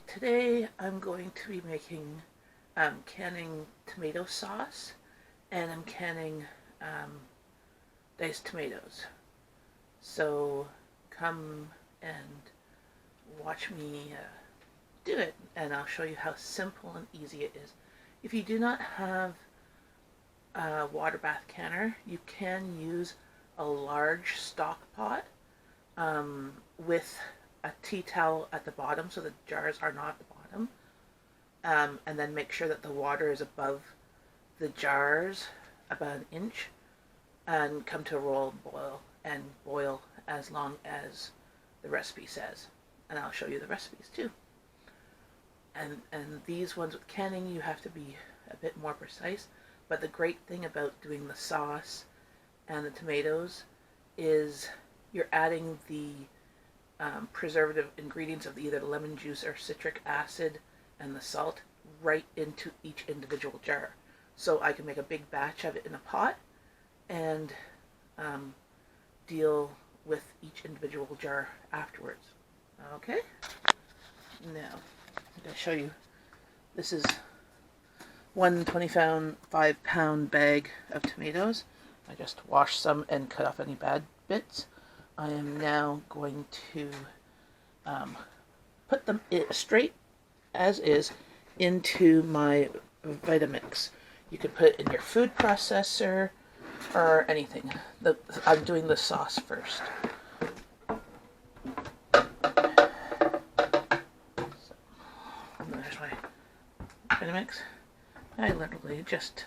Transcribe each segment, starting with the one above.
Today I'm going to be making canning tomato sauce, and I'm canning diced tomatoes. So come and watch me do it, and I'll show you how simple and easy it is. If you do not have a Waterbath canner, you can use a large stock pot with a tea towel at the bottom so the jars are not at the bottom. And then make sure that the water is above the jars about an inch, and come to a roll boil and boil as long as the recipe says. And I'll show you the recipes too. And these ones with canning, you have to be a bit more precise. But the great thing about doing the sauce and the tomatoes is you're adding the preservative ingredients of either lemon juice or citric acid and the salt right into each individual jar. So I can make a big batch of it in a pot and deal with each individual jar afterwards. Okay? Now, I'm going to show you. This is one 25-pound bag of tomatoes. I just washed some and cut off any bad bits. I am now going to put them straight as is into my Vitamix. You can put it in your food processor or anything. I'm doing the sauce first. So, there's my Vitamix. I literally just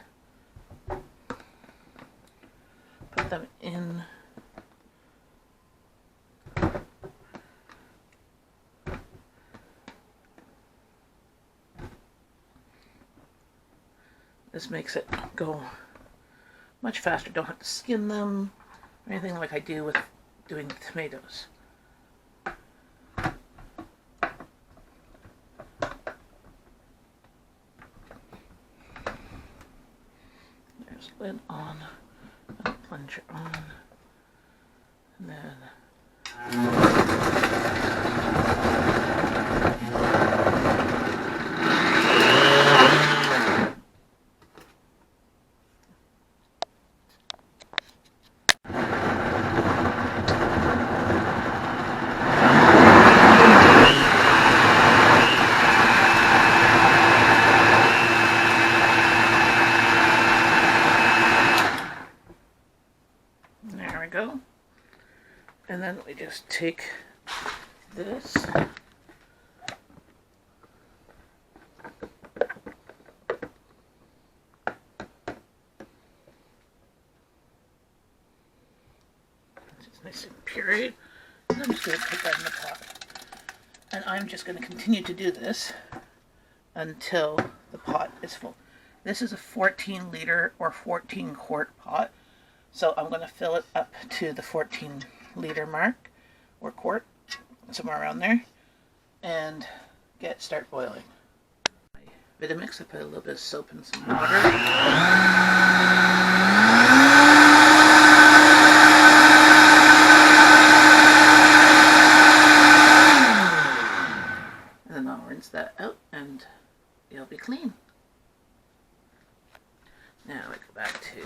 put them in. This makes it go much faster. Don't have to skin them or anything like I do with doing the tomatoes. There's lid on, and plunger on, and then there we go. And then we just take this it's nice and pureed, and I'm just going to put that in the pot. And I'm just going to continue to do this until the pot is full. This is a 14 liter or 14 quart pot, so I'm going to fill it up to the 14 liter mark or quart, somewhere around there, and start boiling. My Vitamix, I put a little bit of soap and some water. And then I'll rinse that out and it'll be clean. Now I go back to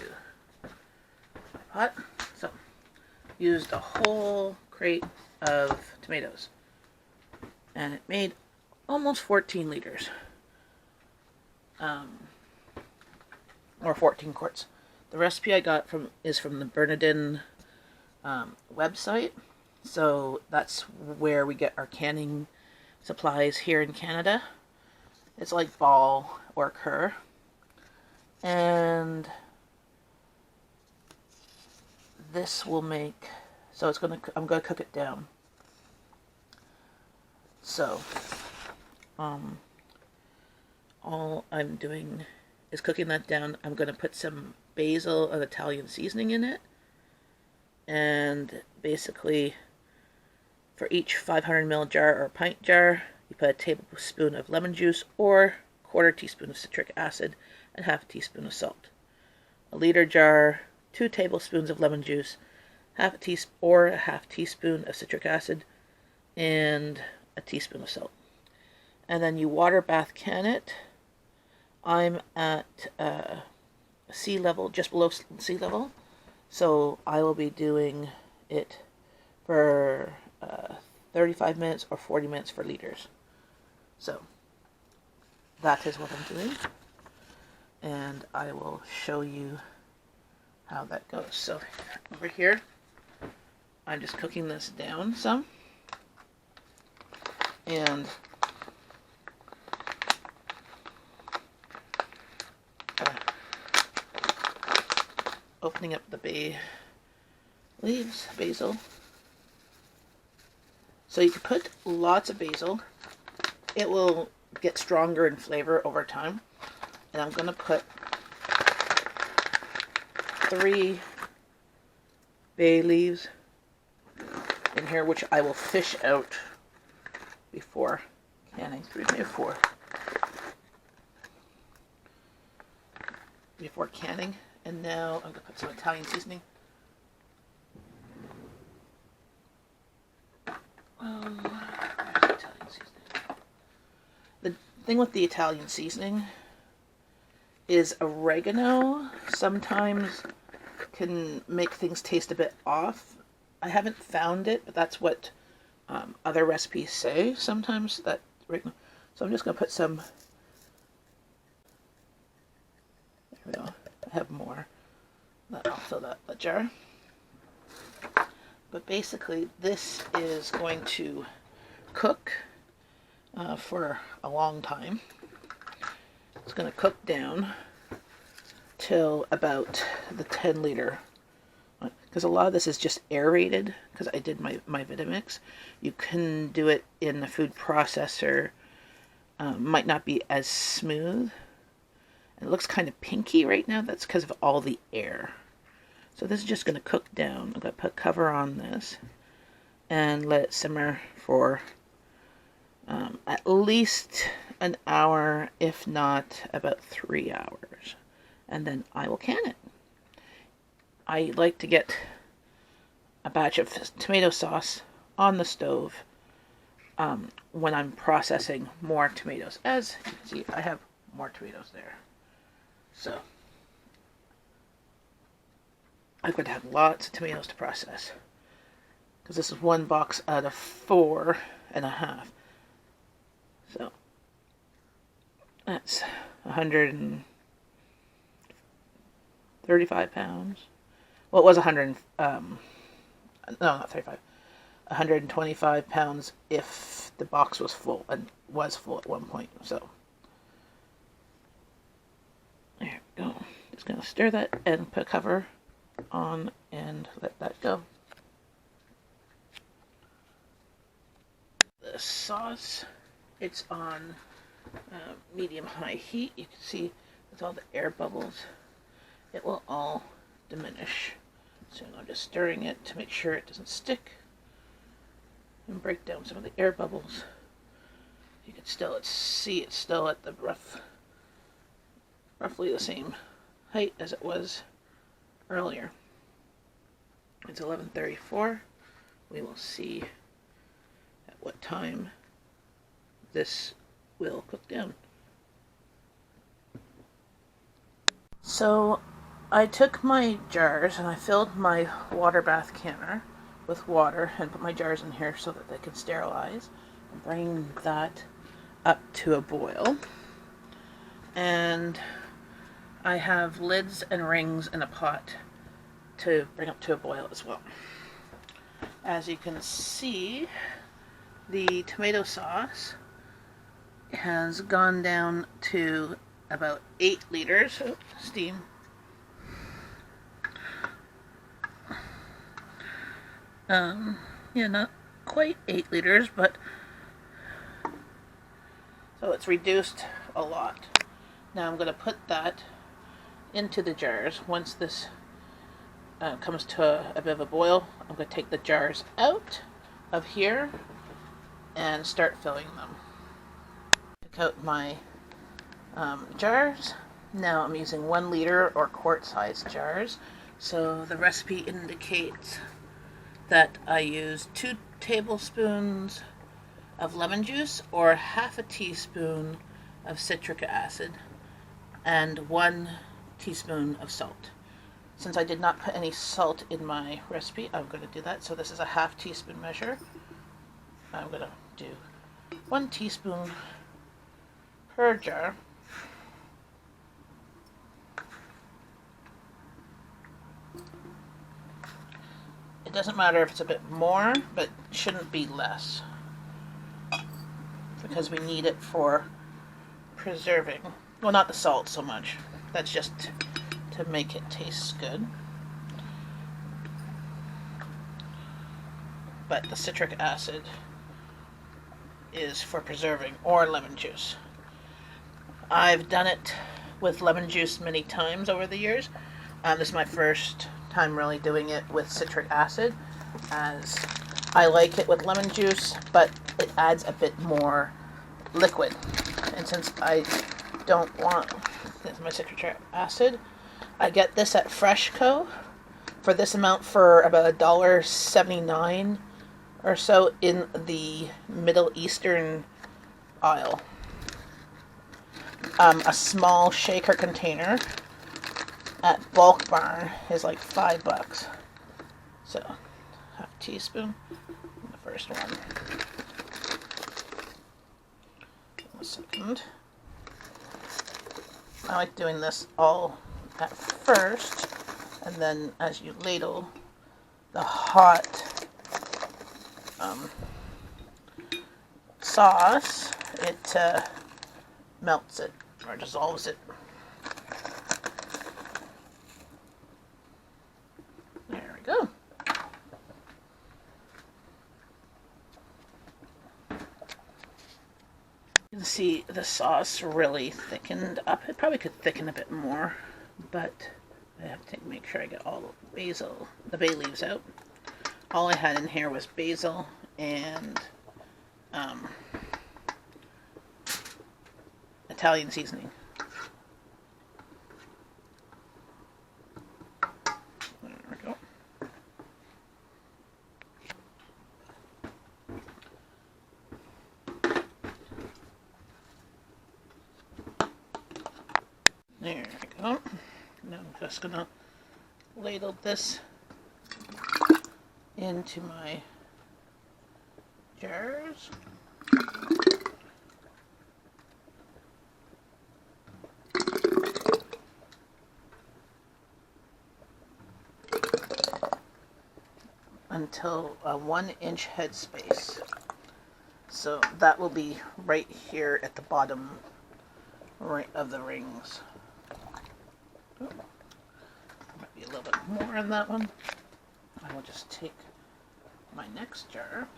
my pot. So, used a whole crate of tomatoes, and it made almost 14 liters, or 14 quarts. The recipe I got is from the Bernardin website, so that's where we get our canning supplies here in Canada. It's like Ball or Kerr, and this will make, so I'm gonna cook it down. So all I'm doing is cooking that down. I'm gonna put some basil and Italian seasoning in it, and basically for each 500 ml jar or pint jar, you put a tablespoon of lemon juice or quarter teaspoon of citric acid and half a teaspoon of salt. A liter jar, 2 tablespoons of lemon juice, half a teaspoon of citric acid, and a teaspoon of salt. and then you water bath can it. I'm at sea level, just below sea level, so I will be doing it for 35 minutes or 40 minutes for liters. So that is what I'm doing, and I will show you how that goes. So over here, I'm just cooking this down some, and opening up the bay leaves, basil. So you can put lots of basil. It will get stronger in flavor over time. And I'm going to put 3 bay leaves in here, which I will fish out before canning. 3, maybe 4. Before canning. And now I'm going to put some Italian seasoning. Italian seasoning. The thing with the Italian seasoning is oregano sometimes can make things taste a bit off. I haven't found it, but that's what other recipes say sometimes, that oregano. So I'm just going to put some. There we go. I have more. I'll fill that jar. But basically, this is going to cook for a long time. It's going to cook down till about the 10 liter. Because a lot of this is just aerated, because I did my Vitamix. You can do it in the food processor. Might not be as smooth. And it looks kind of pinky right now. That's because of all the air. So this is just going to cook down. I'm going to put cover on this and let it simmer for at least an hour, if not about 3 hours. And then I will can it. I like to get a batch of tomato sauce on the stove when I'm processing more tomatoes. As you can see, I have more tomatoes there. So I'm going to have lots of tomatoes to process, because this is 1 box out of 4.5. So that's 135 pounds. Well, it was 100, no, not 35. 125 pounds if the box was full, and was full at one point. So there we go. Just going to stir that and put cover on and let that go. The sauce, it's on medium-high heat. You can see with all the air bubbles, it will all diminish. So I'm just stirring it to make sure it doesn't stick and break down some of the air bubbles. You can still see it's still at the roughly the same height as it was earlier. It's 11:34. We will see at what time this will cook down. So I took my jars and I filled my water bath canner with water and put my jars in here so that they can sterilize. I'm bringing that up to a boil. And I have lids and rings in a pot to bring up to a boil as well. As you can see, the tomato sauce has gone down to about 8 liters of steam. Yeah, not quite 8 liters, but so it's reduced a lot. Now I'm going to put that into the jars. Once this comes to a bit of a boil, I'm going to take the jars out of here and start filling them. Pick out my jars. Now I'm using 1 liter or quart-sized jars. So the recipe indicates that I use 2 tablespoons of lemon juice or half a teaspoon of citric acid and 1 teaspoon of salt. Since I did not put any salt in my recipe, I'm going to do that. So this is a half teaspoon measure. I'm going to do 1 teaspoon per jar. It doesn't matter if it's a bit more, but it shouldn't be less, because we need it for preserving. Well, not the salt so much. That's just to make it taste good. But the citric acid is for preserving, or lemon juice. I've done it with lemon juice many times over the years. This is my first time really doing it with citric acid, as I like it with lemon juice, but it adds a bit more liquid. And since I don't want, this is my citric acid, I get this at Freshco for this amount for about $1.79 or so in the Middle Eastern aisle. A small shaker container at Bulk Barn is like $5. So, half a teaspoon, the first one. The second. I like doing this all at first, and then as you ladle the hot sauce, it melts it or dissolves it. There we go. You can see the sauce really thickened up. It probably could thicken a bit more, but I have to make sure I get all the bay leaves out. All I had in here was basil and Italian seasoning. There we go. There we go. Now I'm just gonna ladle this into my jars. Until a 1-inch headspace. So that will be right here at the bottom right of the rings. Oh, might be a little bit more on that one. I will just take my next jar.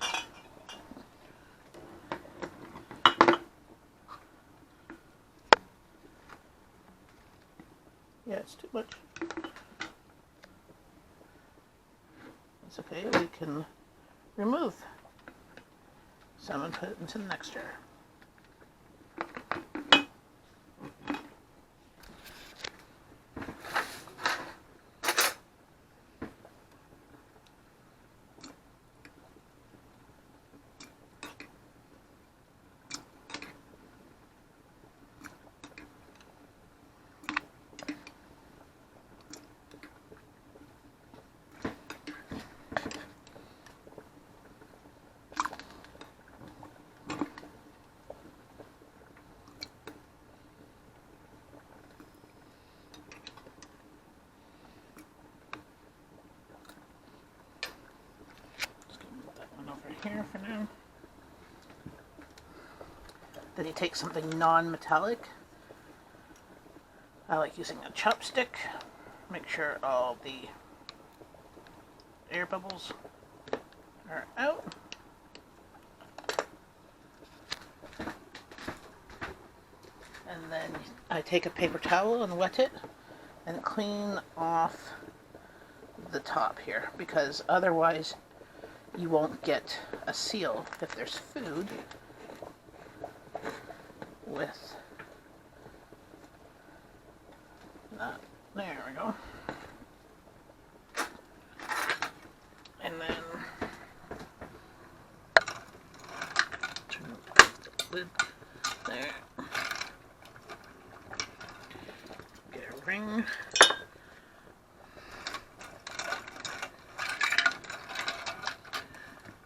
Yeah, it's too much. It's okay, we can remove some and put it into the next jar. Here for now. Then you take something non-metallic. I like using a chopstick. Make sure all the air bubbles are out. And then I take a paper towel and wet it and clean off the top here, because otherwise you won't get a seal if there's food with that. There we go. And then Get a ring.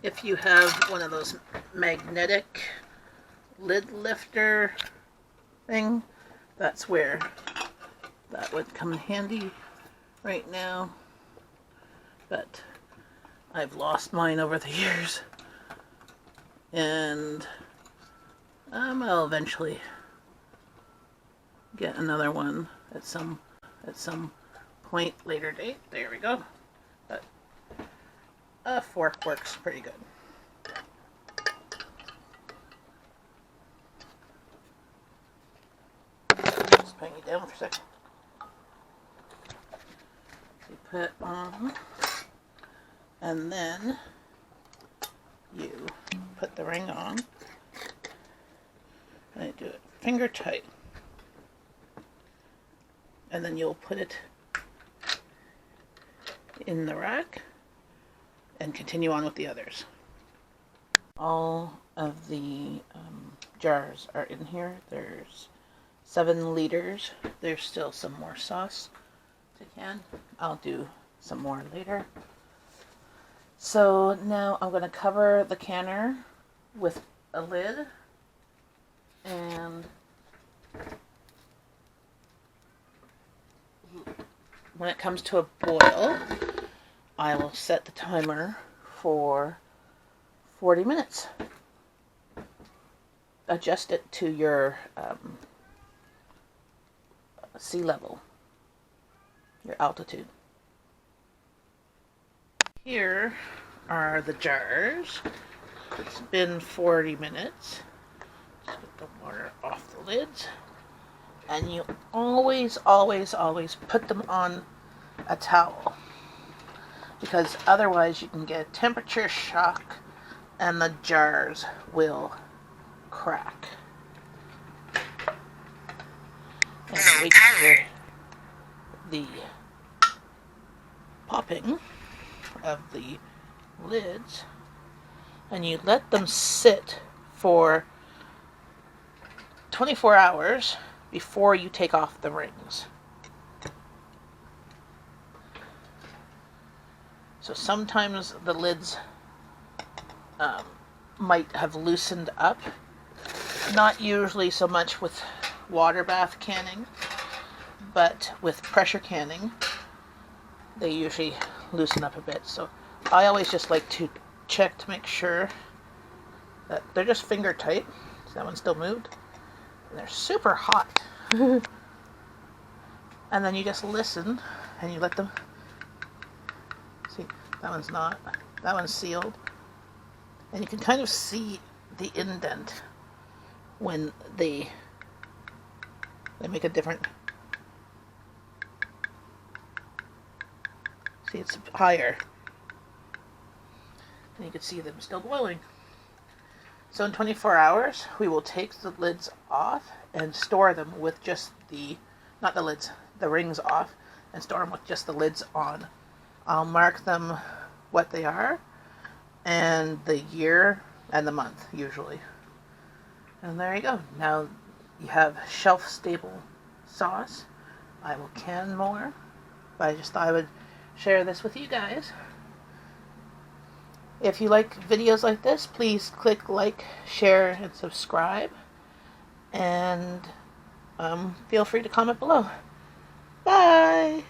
If you have one of those magnetic lid lifter thing, that's where that would come in handy right now. But I've lost mine over the years, and I'll eventually get another one at some point later date. There we go. But a fork works pretty good. Just hang it down for a second. You put on, and then you put the ring on, and I do it finger tight, and then you'll put it in the rack and continue on with the others. All of the jars are in here. There's 7 liters. There's still some more sauce to can. I'll do some more later. So now I'm going to cover the canner with a lid, and when it comes to a boil, I will set the timer for 40 minutes. Adjust it to your sea level, your altitude. Here are the jars. It's been 40 minutes. Just get the water off the lids. And you always put them on a towel, because otherwise you can get a temperature shock and the jars will crack. And wait for the popping of the lids, and you let them sit for 24 hours before you take off the rings. So sometimes the lids might have loosened up. Not usually so much with Waterbath canning, but with pressure canning, they usually loosen up a bit. So I always just like to check to make sure that they're just finger tight. So that one still moved. And they're super hot. And then you just listen and you let them. See, that one's not. That one's sealed. And you can kind of see the indent when they make a different. See, it's higher. And you can see them still boiling. So in 24 hours, we will take the lids off and store them with just the, not the lids, the rings off, and store them with just the lids on. I'll mark them what they are, and the year and the month, usually. And there you go. Now you have shelf-stable sauce. I will can more, but I just thought I would share this with you guys. If you like videos like this, please click like, share, and subscribe. And feel free to comment below. Bye!